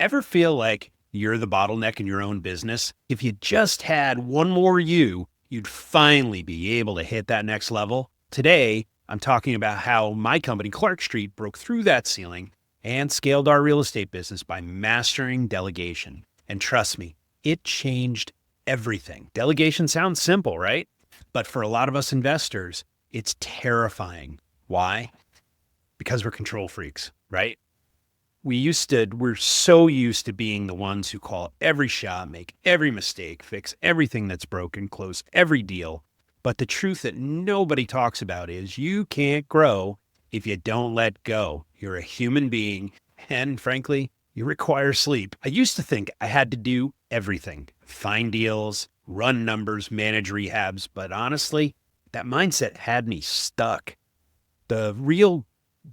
Ever feel like you're the bottleneck in your own business? If you just had one more you'd finally be able to hit that next level. Today, I'm talking about how my company, Clark Street, broke through that ceiling and scaled our real estate business by mastering delegation. And trust me, it changed everything. Delegation sounds simple, right? But for a lot of us investors, it's terrifying. Why? Because we're control freaks, right? We're so used to being the ones who call every shot, make every mistake, fix everything that's broken, close every deal. But the truth that nobody talks about is you can't grow if you don't let go. You're a human being, and frankly, you require sleep. I used to think I had to do everything, find deals, run numbers, manage rehabs, but honestly, that mindset had me stuck. The real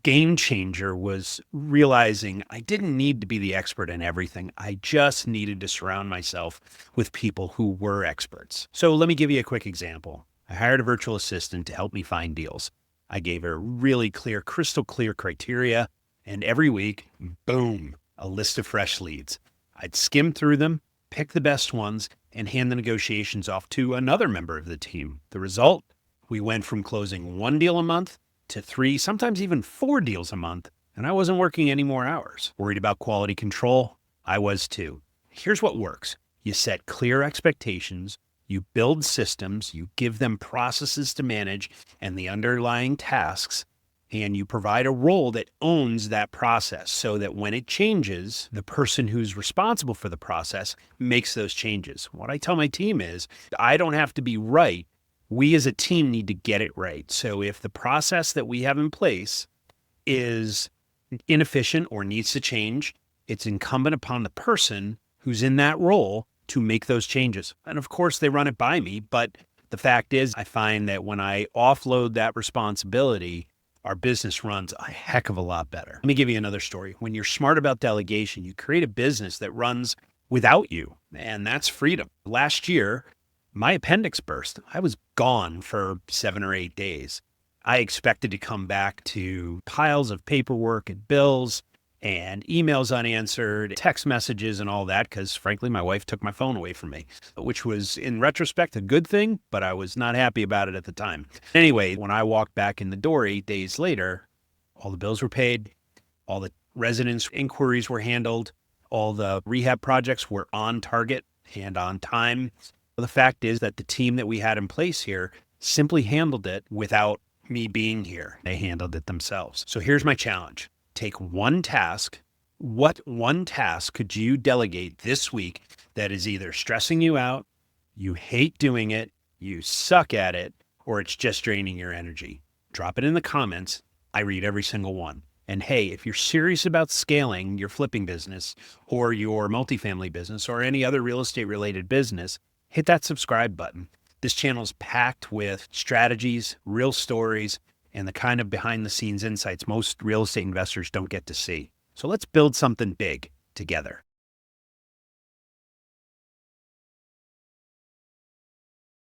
game changer was realizing I didn't need to be the expert in everything. I just needed to surround myself with people who were experts. So let me give you a quick example. I hired a virtual assistant to help me find deals. I gave her really clear, crystal clear criteria, and every week, boom, a list of fresh leads. I'd skim through them, pick the best ones, and hand the negotiations off to another member of the team. The result? We went from closing one deal a month to 3, sometimes even 4 deals a month, and I wasn't working any more hours. Worried about quality control? I was too. Here's what works. You set clear expectations, you build systems, you give them processes to manage and the underlying tasks, and you provide a role that owns that process so that when it changes, the person who's responsible for the process makes those changes. What I tell my team is, I don't have to be right. We as a team need to get it right. So if the process that we have in place is inefficient or needs to change, it's incumbent upon the person who's in that role to make those changes. And of course, they run it by me. But the fact is, I find that when I offload that responsibility, our business runs a heck of a lot better. Let me give you another story. When you're smart about delegation, you create a business that runs without you, and that's freedom. Last year, my appendix burst. I was gone for 7 or 8 days. I expected to come back to piles of paperwork and bills and emails unanswered, text messages and all that, because frankly, my wife took my phone away from me, which was in retrospect a good thing, but I was not happy about it at the time. Anyway, when I walked back in the door 8 days later, all the bills were paid, all the residents' inquiries were handled, all the rehab projects were on target and on time. The fact is that the team that we had in place here simply handled it without me being here. They handled it themselves. So here's my challenge. Take one task. What one task could you delegate this week that is either stressing you out, you hate doing it, you suck at it, or it's just draining your energy? Drop it in the comments. I read every single one. And hey, if you're serious about scaling your flipping business or your multifamily business or any other real estate related business, hit that subscribe button. This channel is packed with strategies, real stories, and the kind of behind the scenes insights most real estate investors don't get to see. So let's build something big together.